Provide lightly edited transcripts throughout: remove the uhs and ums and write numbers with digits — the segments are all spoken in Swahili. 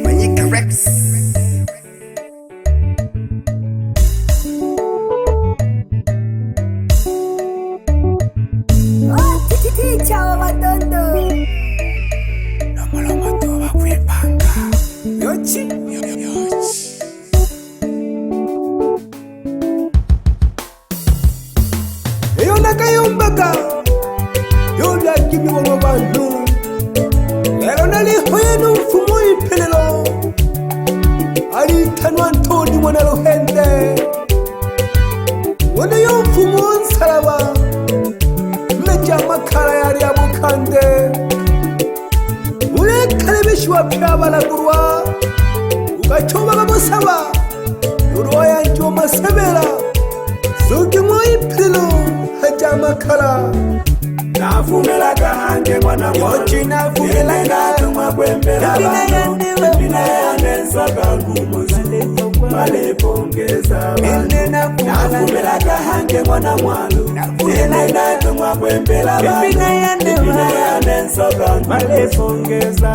Manyika Rex. Teacher wa watoto. Loma tu wakwepanga. Lyochi. Eyo nakayombaga yola kimi wa bantu lero nalihoye n'umfumu w'ipelelo alitanwa Atoni mwana ruhende wone yo mfumu w'nsaraba meja amakara yari yamukande urekare benshi wapyabalagurwa ugacomba bamusaba uruwa yanje womasebera sugimwo ipelelo haja amakara nafumelaga hange mwana Lyochi nafumelaga tumwakwembela bina yanensaga ngumuzu balepongeza bantu nafumelaga hange mwana mwalu nena tumwakwembela bina yanensaga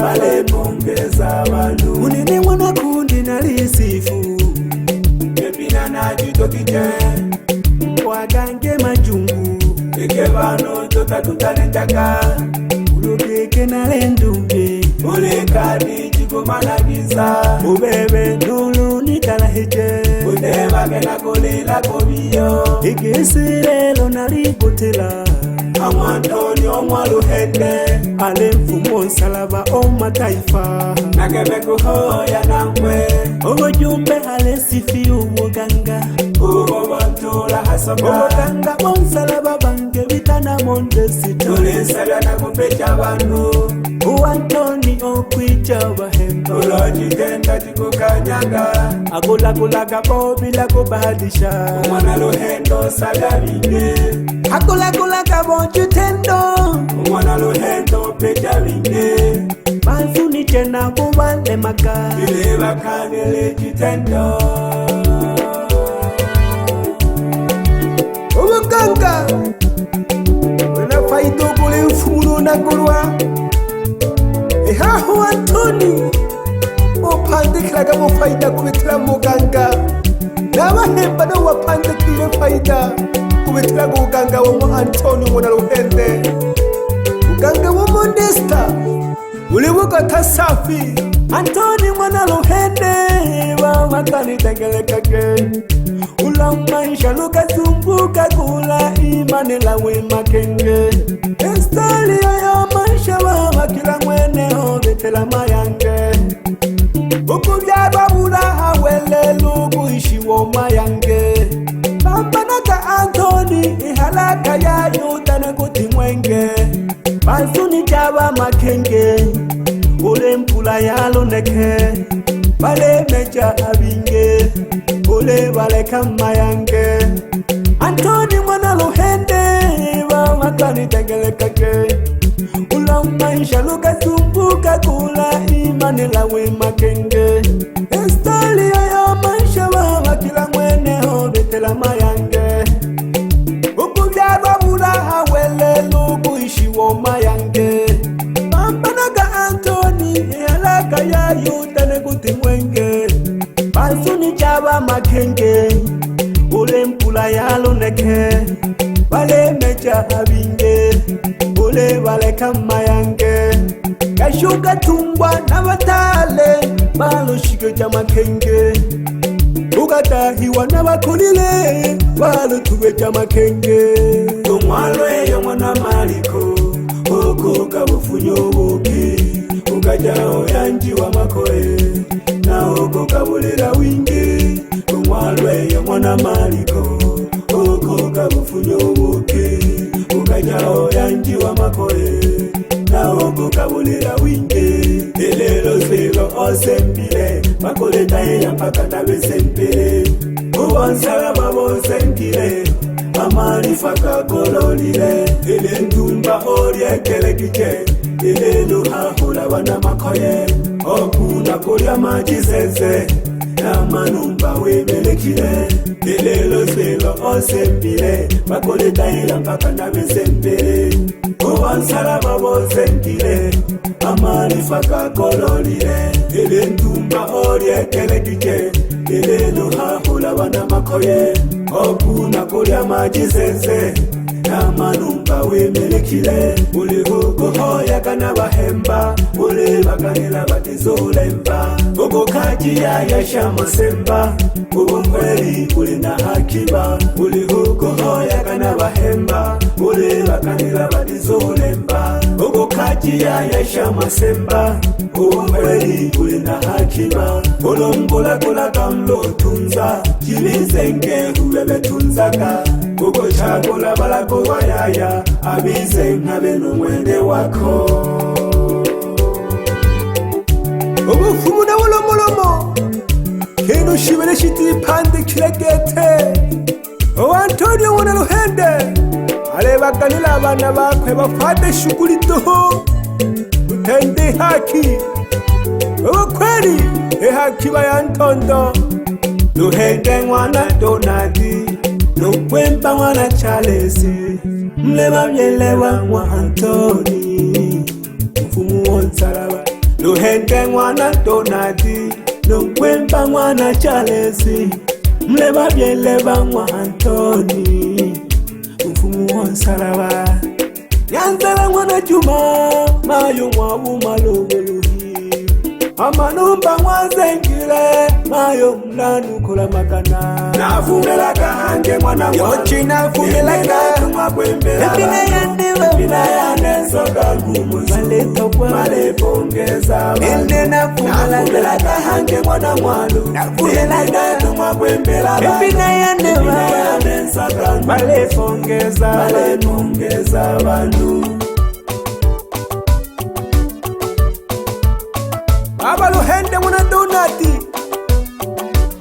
balepongeza bantu unene mwana kundi nalisifu ebina najitokije wagange majungu eke bano totatutalendaga ulokeke nalendumbe ulekadi jikomanagisa ubebe nulu nikalaheje udebagena kolela kobiyo igesirelo naligotela amwantoni omwaluhende ale mfumo nsalaba omataifa nakebekuhoya nankwe obujumbe ale sifi ubuganga ubo bontula hasoga obuganga bonsalaba bange bitana mondesito tulisabya nakupecha bantu uwantoni okwica Bhahemba ulojitenda tikukanyaga akulakulaga bobilako bahadisha umwana luhendo sabya binge akulakulaga bonjutendo umwana luhendo pecha binge bansunite nabo balemaka ilebakangele jitendo ubuganga wena faito kule mfumulo nakulwa ehaho Atoni opandikiraga mu faida kubitira muganga n'Abahemba no wapandikire faida kubitira muganga wo Atoni mwana ruhende muganga wo Modesta ulibuka tasafi Atoni mwana ruhende bamakani tegelekake ula maisha lukazumbuka kula imani lawe makenge estali ya maisha baba kila mwene betela mayange ukubyarwa bura awelelu kuishiwo mayange bambanaga Atoni ihalaka ya yutana kuti mwenge basuni jaba makenge ule mpula yaloneke bale meja abinge ule bale kamayange Atoni mwana ruhende bamakani tegelekake ula maisha lukazumbuka kula imani lawe makenge estali ya maisha baba kila mwene betela mayange ukubyarwa bura awelelu kuishiwo mayange bambanaga Atoni ihalaka ya yutane kuti mwenge basuni jaba makenge ule mpula yaloneke bale meja abinge ule bale kamayange kashuka tungwa n'abatale baloshike jamakenge ugatahiwa n'abakulile balotuwe jamakenge umwalo eyo mwana maliko okuka bufunyo buki ukajaho yanjiwa makoe na okukabulira wingi umwalo eyo mwana maliko okuka bufunyo buki ukajaho yanjiwa makoe na okukabulira wingi elelo zwilo osempile makoleta eya mpaka nabesempile ubonsaraba bosempile amalifa kakololile ile ntumba oryekelekije ile luhahula wana makoye okuna kulya majisese namanumba webelekile ile loselo osempile makoleta ila mpaka nabesempile owansala bozengile amalifa gakololile ele ntumba olyekelekije ele luhahula bana makoye okuna kulya majizeze namanumba wemelekile ulihukuhoyagana bahemba ulibaganila batizulemba ukukajia yashamasemba ubumweli ulina hakiba ulihukuhoyagana bahemba ulibaganila batizulemba ukukajia yashamasemba ubumweli ulina hakiba ulongulagula kamlotunza jibizenge ubebetunzaga ukuchakula balako wayaya abize nkabe n'umwende wako ubufumu na bulomolomo kinu shibere shitipande kiregete Atoni ngona Luhende alebaganila abana bakwe bafate shughuli doho utende haki ukweli haki bayantondo Luhende mwana Donadi Nukwemba mwana Charles mleba myelewa mwa Atoni mfumu wonsaraba Luhende mwana Donadi Nukwemba mwana Charles mleba myelewa mwa Atoni mfumu wonsaraba Nyanzala mwana Juma mayo mwa umaloboluhi amanumba mwazengile mayo mlanu kula magana nafumela kahange mwana Lyochi nafumela Epina yane soka ngumuzu Malepongeza Ende nafumela kahange mwana mwalu Epina yane soka ngumuzu Malepongeza bandu Aba Luhende mwana Donati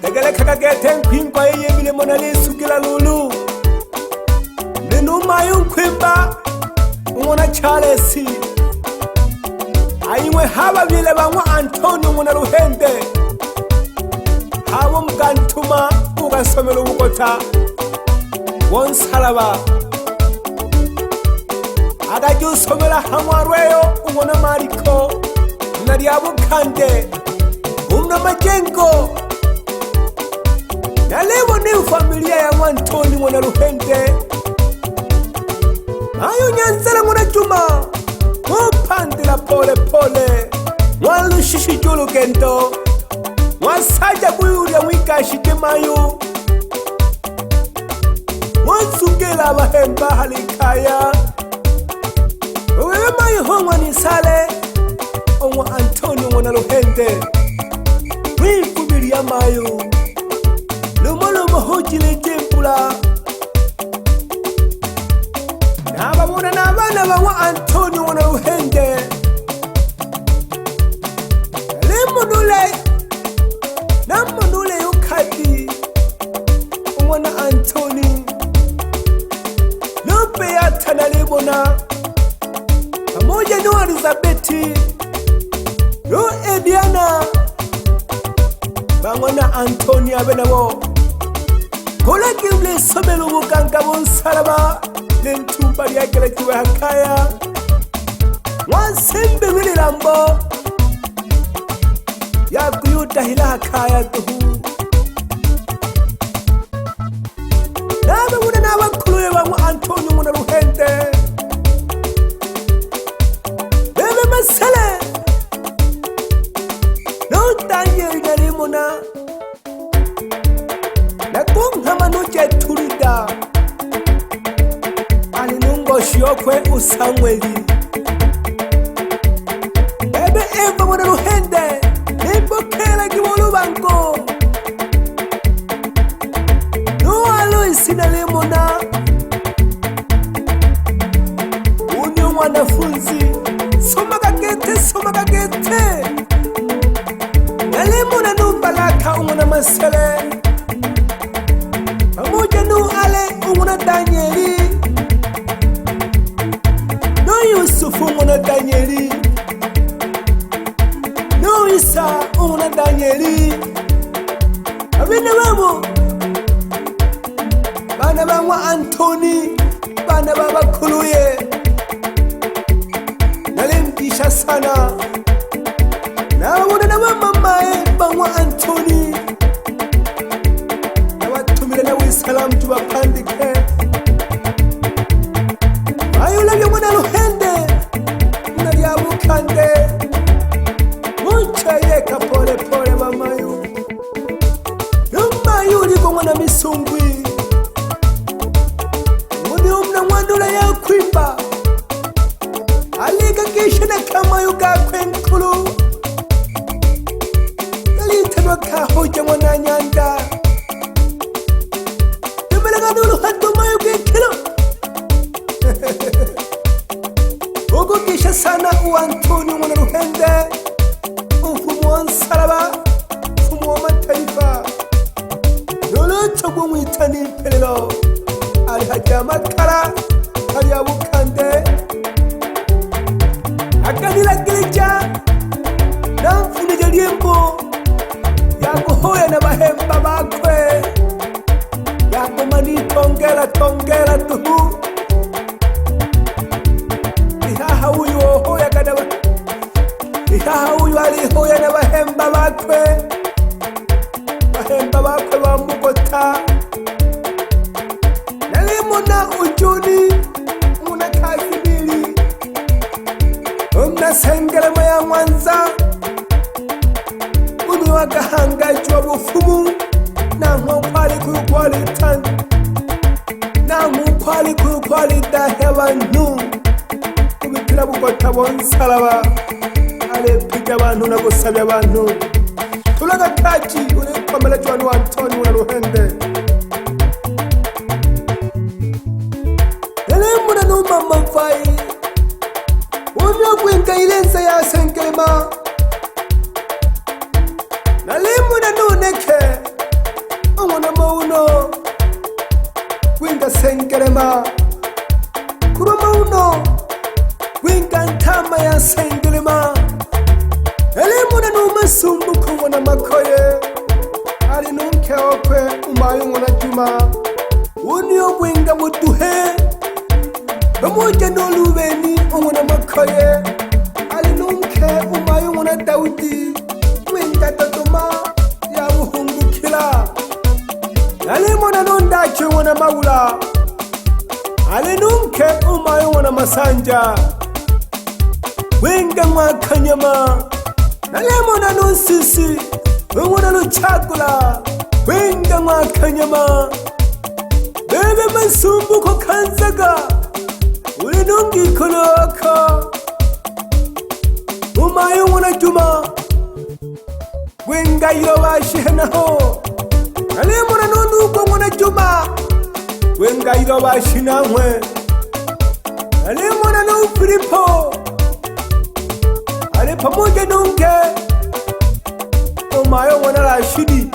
Tegele kakagete nkwimba yeyemile mwana lisukila lulu Nenuma yunkwimba mwana Charles Ayiwe haba vile bamwa Atoni mwana Luhende Habo mkantuma ugasomela ubukota wonsaraba Agajusomela hamwarweyo umwana Mariko Nariabukande Umna majengo Na leo ni familia ya Atoni mwana Luhende Ayo Nyanzala mwana Juma Mupandila pole pole Mwalushishi julu gendo Mwasaja buyuria mwikashike mayu Mwansugela Bhahemba halikaya Wewe mayu hongwa nisale Onwa Atoni mwana Luhende Wifubiria mayo Lumolomo hojile jempula Nababona nabana bawa Atoni mwana Luhende Lemonule Namonule yukati Mwana Atoni Lupe yata na lebona Pamoja no Elizabeti Yo Ediana Bangwana Atoni abenabo Kola kimle somelo bukanga bonsaraba Nentumba lyagelekiwe hakaya Wansembe wili lambo Yakuyuta hila hakaya tuhu Nabe muna nabakuluye bangwa Atoni mwana Luhende Bebe masale Daniel Narimona Nakunga manuche turida Alinungo shiokwe usamweli Ebe Eva mwana Luhende Nimbokela kiwolu banko Nualo isina limona Unyo mwanafunzi Soma kagete Nalimuna numbalaka umuna masele Pamoja nu ale umuna Danieli No Yusufu umuna Danieli No Isa umuna Danieli Abine wamo Bana bangwa Atoni Bana baba kuluye Nangeshana kama yuga kwenkulu Nalitano kahoja mwana nyanda Nabalaga dulu hatu mayuge kilo Ogo kisha sana uantoni mwana ruhende Ufumu wa nsaraba Ufumu wa mataifa Nolocho gumwitani pelelo Alihaja makara Kariya bukande Akanila gilicha Namfunija liembo Yakuhoya na Bhahemba bakwe Yakumani tongela tuhu Ihaha uyu ohoya kadaba Ihaha uyu alihoya na Bhahemba bakwe Bhahemba bakwe bamugota Nalimuna ujuni Muna kazibili Umna sengele maya mwanza Uni wakahanga jua bufumu Na mkwali kukwali tan Na mkwali kukwali dahewa nu Kumikila bukota bonsalaba Ale pija bantu na kusabya bantu Tulaga tachi uli kwamela juanu Atoni una ruhende Nalimuna numa mafai Umya kwenka ilensa ya senkelema Nalimuna nuneke Umuna mauno Kwenka senkelema Kuro mauno Kwenka ntama ya senkelema Nalimuna numa sumbu kumuna makoye Ali nunke okwe umayu nguna juma Unyo kwenka muduhe Bamoja nolubeni umuna makoye Ali nunke umayu nguna Daudi Kwenka tatuma ya buhungukila Nalimuna nundache nguna maula Ali nunke umayu nguna masanja Kwenka mwakanyama Nalimuna nunsisi nguna luchakula Kwenka mwakanyama Bebe masumbuko kanzaga Ulinungi kuloko Umayu nguna juma Wenga irobashi henaho Nalimuna nunuko nguna juma Wenga irobashi namwe Nalimuna nufilipo Ali pamoja nunke Umayu nguna Rashidi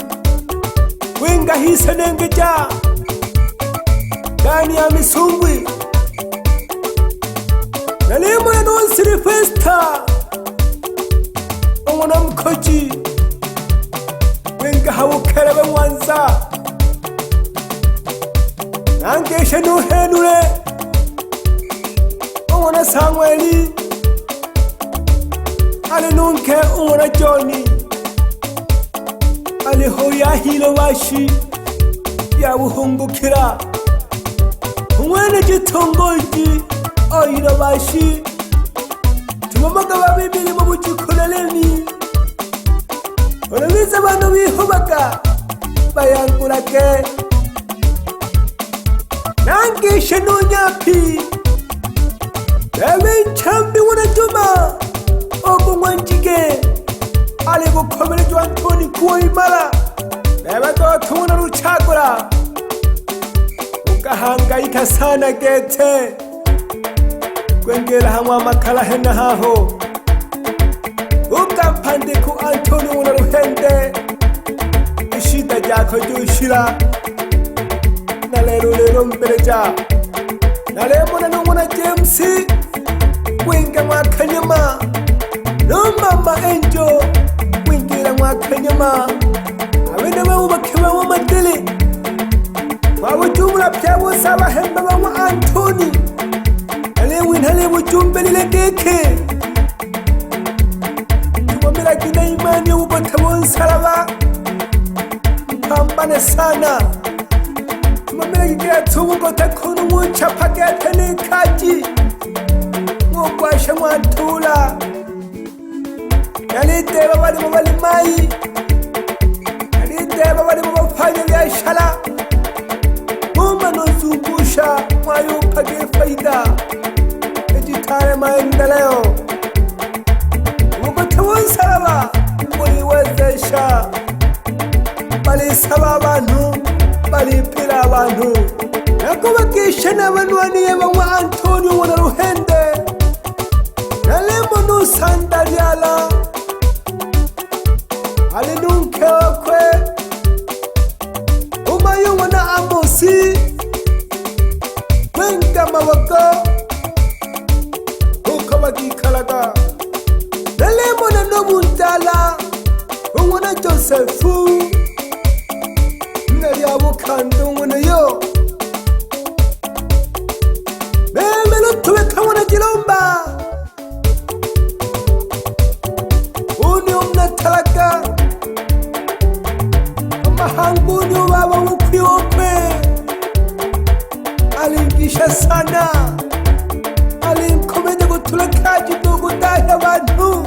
Wenga hisenengeja Dani ya misungwi Nalimuna nunsiri festa Nguna mkoji Wenga hawukerebe mwanza Nangeshe nuhenure Nguna Samueli Ali nunke nguna Joni Ali hoya hilo bashi Ya buhungukira Mwene jitongoji Oyiro bashi Tumamaga babibili mabuchukulaleni Olabiza bano bihubaka Bayangulake Nangishe nunyapi Bebe nchambi nguna juma Ogu mwanjige Ali gukomele ju Atoni kuwa imara Bebe dotu nguna ruchagura Ukahangaika sana gete Kwengela hamwa makala hena haho Ukampande ku Atoni nguna ruhende Ishida jako jushira Nalero mbereja Nalemuna nguna James Wenga mwakanyama Mama Angel Wengela mwakanyama Abene bawubakema wamadele Wabujumla pyabo saba Bhahemba wa Atoni Alewin hale bujumbeli lekeke Tumamela kina imani ubota bonsaraba Mpambane sana Tumamela kikea tubugota kunu munchapa getene kaji Mwkwashe mwatula Yaliteba bali mubali mai Yaliteba bali mubafanya biashara Muma nozungusha mwayupage faida Ejitare maendeleo bakubakisha n'abanwaniye banywa Atoni ubona ruhende nalemo nusandaliala alinunke okwe umayungwa na Amosi wenga maboko uko bagikalaga nalemo na Nobundala ungwana Josefu naliyabukanda ungwana yo memelo tuweka wana Jilomba uni umnatalaga amahanguni ubaba ukwiokwe alingisha sana alinkomende gutulakaji nugutahe abantu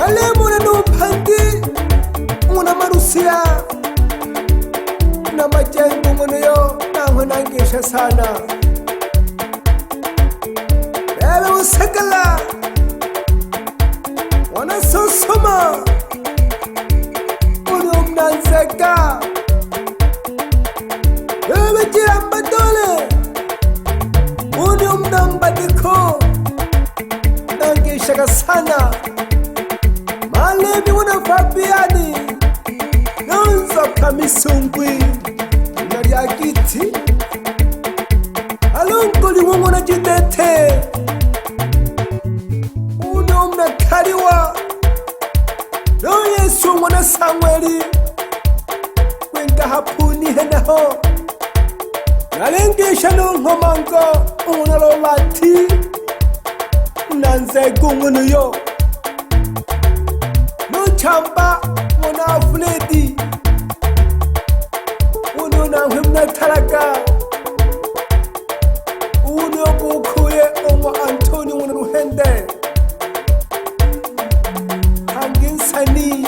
alemuna numpandi muna marusiya na majengo muna yo naho nangisha sana bebe usagala wana sosoma uni umnanzeka bebe jiramba dole uni umnambadiko nangisha sana malemi wana Fabiani nonza kamisungwi nariagiti alongoli wongona jidete uno mnakaliwa no Yesu mwana Samueli wenga hapuni henaho nalengesha nonkomango unalobati nanze gungunu yo no chamba mwana Fuledi uno na hemna talaga uno kukuye omwa Atoni mwana ruhende hanginsani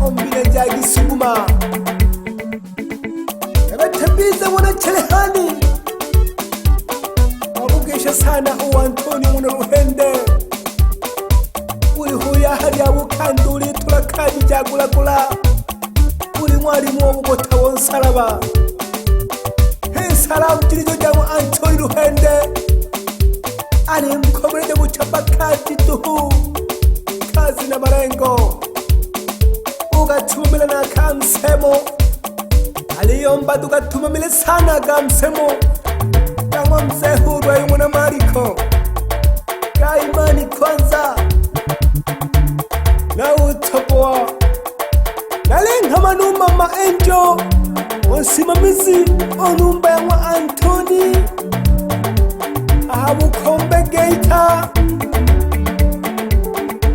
ombile jagi suguma ebetembize mwana Chelehani wabugesha sana Atoni mwana ruhende uri huya hari abukanduri turakaji jagulagula uri mwarimu w'ubugota wonsaraba salamu jirijo jamu Atoni ruhende ari mkomerede gucapa kazi tuhu kazi na marengo ugatumila na kamsemo aliyomba tugatumamile sana kamsemo kama mzehurwa yumuna Mariko kaimani kwanza na utoboa nalenga manuma maenjo onsimamizi onumba ya Atoni ahabukombe Geita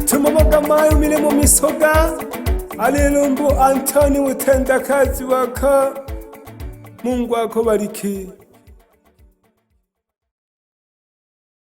tumamoga mayo milemo misoga alilumbu Atoni utenda kazi waka Mungu akubariki.